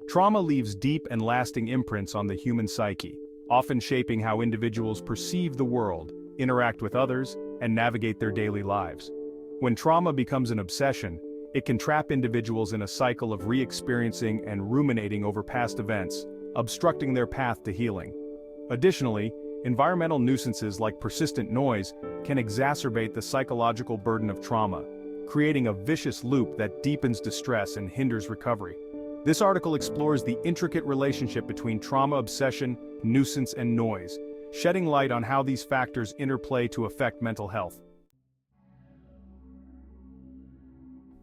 Trauma leaves deep and lasting imprints on the human psyche, often shaping how individuals perceive the world, interact with others, and navigate their daily lives. When trauma becomes an obsession, it can trap individuals in a cycle of re-experiencing and ruminating over past events, obstructing their path to healing. Additionally, environmental nuisances like persistent noise can exacerbate the psychological burden of trauma, creating a vicious loop that deepens distress and hinders recovery. This article explores the intricate relationship between trauma obsession, nuisance, and noise, shedding light on how these factors interplay to affect mental health.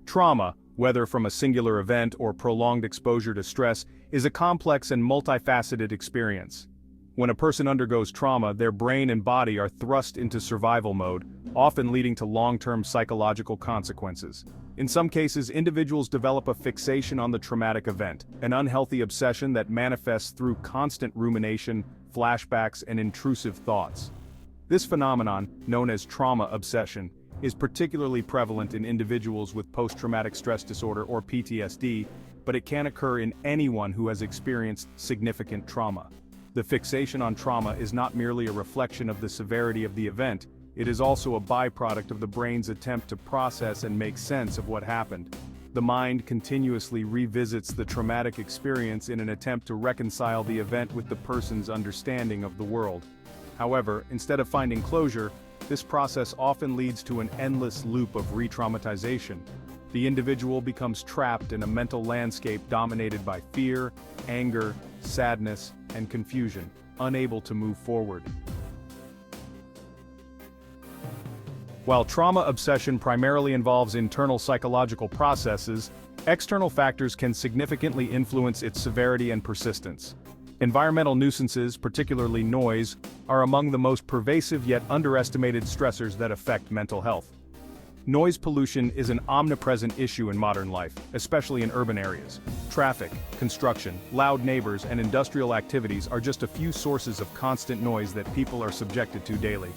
Trauma, whether from a singular event or prolonged exposure to stress, is a complex and multifaceted experience. When a person undergoes trauma, their brain and body are thrust into survival mode, often leading to long-term psychological consequences. In some cases, individuals develop a fixation on the traumatic event, an unhealthy obsession that manifests through constant rumination, flashbacks, and intrusive thoughts. This phenomenon, known as trauma obsession, is particularly prevalent in individuals with post-traumatic stress disorder or PTSD, but it can occur in anyone who has experienced significant trauma. The fixation on trauma is not merely a reflection of the severity of the event, it is also a byproduct of the brain's attempt to process and make sense of what happened. The mind continuously revisits the traumatic experience in an attempt to reconcile the event with the person's understanding of the world. However, instead of finding closure, this process often leads to an endless loop of re-traumatization. The individual becomes trapped in a mental landscape dominated by fear, anger, sadness, and confusion, unable to move forward. While trauma obsession primarily involves internal psychological processes, external factors can significantly influence its severity and persistence. Environmental nuisances, particularly noise, are among the most pervasive yet underestimated stressors that affect mental health. Noise pollution is an omnipresent issue in modern life, especially in urban areas. Traffic, construction, loud neighbors, and industrial activities are just a few sources of constant noise that people are subjected to daily.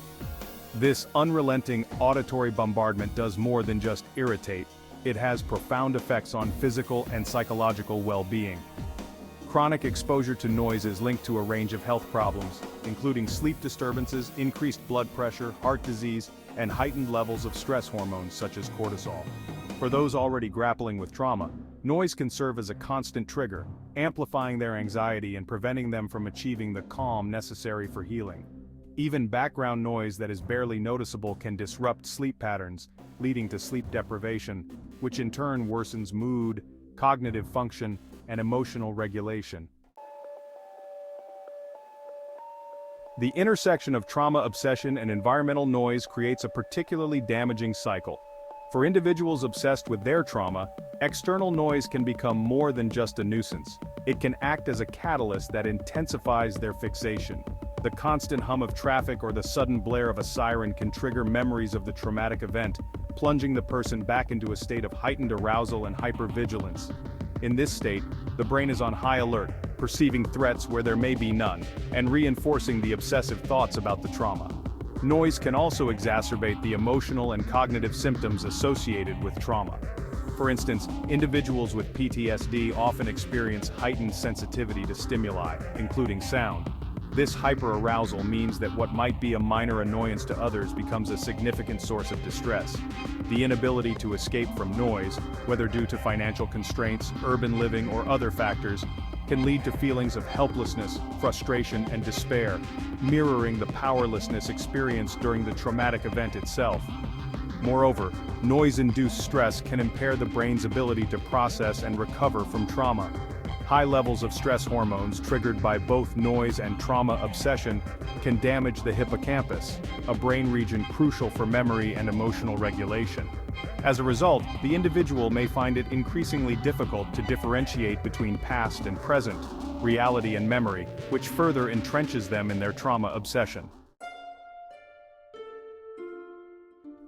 This unrelenting auditory bombardment does more than just irritate, it has profound effects on physical and psychological well-being. Chronic exposure to noise is linked to a range of health problems, including sleep disturbances, increased blood pressure, heart disease, and heightened levels of stress hormones such as cortisol. For those already grappling with trauma, noise can serve as a constant trigger, amplifying their anxiety and preventing them from achieving the calm necessary for healing. Even background noise that is barely noticeable can disrupt sleep patterns, leading to sleep deprivation, which in turn worsens mood, cognitive function, and emotional regulation. The intersection of trauma obsession and environmental noise creates a particularly damaging cycle. For individuals obsessed with their trauma, external noise can become more than just a nuisance. It can act as a catalyst that intensifies their fixation. The constant hum of traffic or the sudden blare of a siren can trigger memories of the traumatic event, plunging the person back into a state of heightened arousal and hypervigilance. In this state, the brain is on high alert, perceiving threats where there may be none, and reinforcing the obsessive thoughts about the trauma. Noise can also exacerbate the emotional and cognitive symptoms associated with trauma. For instance, individuals with PTSD often experience heightened sensitivity to stimuli, including sound. This hyperarousal means that what might be a minor annoyance to others becomes a significant source of distress. The inability to escape from noise, whether due to financial constraints, urban living, or other factors, can lead to feelings of helplessness, frustration, and despair, mirroring the powerlessness experienced during the traumatic event itself. Moreover, noise-induced stress can impair the brain's ability to process and recover from trauma. High levels of stress hormones triggered by both noise and trauma obsession can damage the hippocampus, a brain region crucial for memory and emotional regulation. As a result, the individual may find it increasingly difficult to differentiate between past and present, reality and memory, which further entrenches them in their trauma obsession.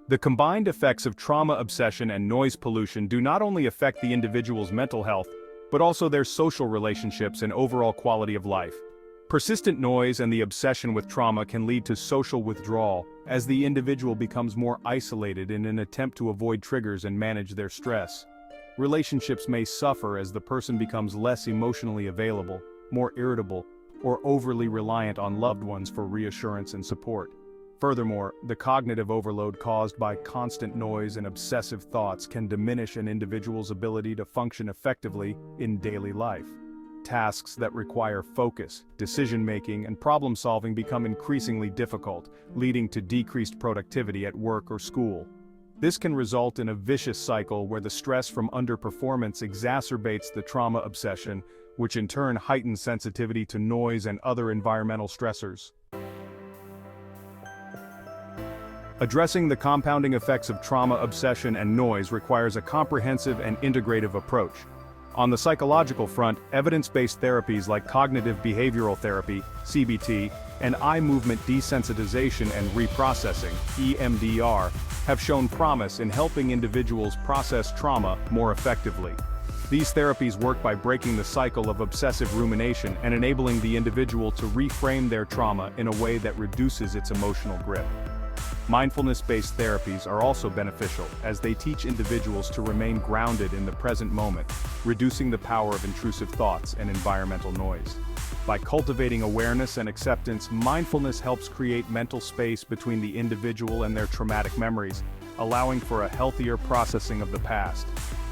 The combined effects of trauma obsession and noise pollution do not only affect the individual's mental health, but also their social relationships and overall quality of life. Persistent noise and the obsession with trauma can lead to social withdrawal, as the individual becomes more isolated in an attempt to avoid triggers and manage their stress. Relationships may suffer as the person becomes less emotionally available, more irritable, or overly reliant on loved ones for reassurance and support. Furthermore, the cognitive overload caused by constant noise and obsessive thoughts can diminish an individual's ability to function effectively in daily life. Tasks that require focus, decision-making, and problem-solving become increasingly difficult, leading to decreased productivity at work or school. This can result in a vicious cycle where the stress from underperformance exacerbates the trauma obsession, which in turn heightens sensitivity to noise and other environmental stressors. Addressing the compounding effects of trauma obsession and noise requires a comprehensive and integrative approach. On the psychological front, evidence-based therapies like cognitive behavioral therapy, CBT, and eye movement desensitization and reprocessing, EMDR, have shown promise in helping individuals process trauma more effectively. These therapies work by breaking the cycle of obsessive rumination and enabling the individual to reframe their trauma in a way that reduces its emotional grip. Mindfulness-based therapies are also beneficial as they teach individuals to remain grounded in the present moment, reducing the power of intrusive thoughts and environmental noise. By cultivating awareness and acceptance, mindfulness helps create mental space between the individual and their traumatic memories, allowing for a healthier processing of the past.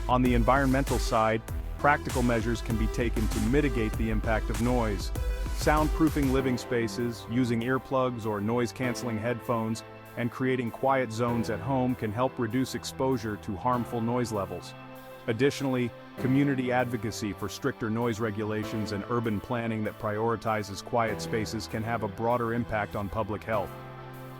On the environmental side, practical measures can be taken to mitigate the impact of noise. Soundproofing living spaces, using earplugs or noise-canceling headphones, and creating quiet zones at home can help reduce exposure to harmful noise levels. Additionally, community advocacy for stricter noise regulations and urban planning that prioritizes quiet spaces can have a broader impact on public health.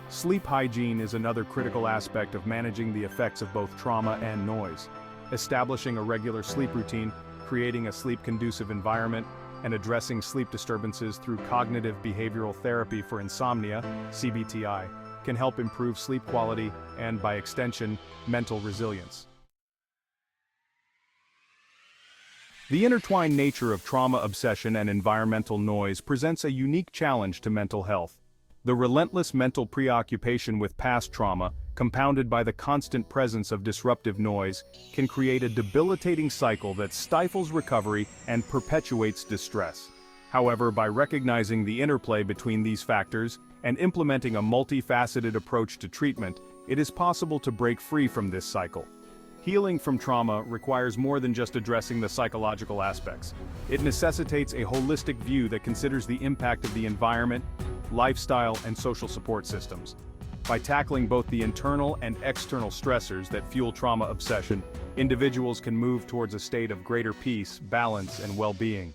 Sleep hygiene is another critical aspect of managing the effects of both trauma and noise. Establishing a regular sleep routine, creating a sleep-conducive environment, and addressing sleep disturbances through cognitive behavioral therapy for insomnia, CBTI, can help improve sleep quality and, by extension, mental resilience. The intertwined nature of trauma obsession and environmental noise presents a unique challenge to mental health. The relentless mental preoccupation with past trauma, compounded by the constant presence of disruptive noise, can create a debilitating cycle that stifles recovery and perpetuates distress. However, by recognizing the interplay between these factors and implementing a multifaceted approach to treatment, it is possible to break free from this cycle. Healing from trauma requires more than just addressing the psychological aspects. It necessitates a holistic view that considers the impact of the environment, lifestyle, and social support systems. By tackling both the internal and external stressors that fuel trauma obsession, individuals can move towards a state of greater peace, balance, and well-being.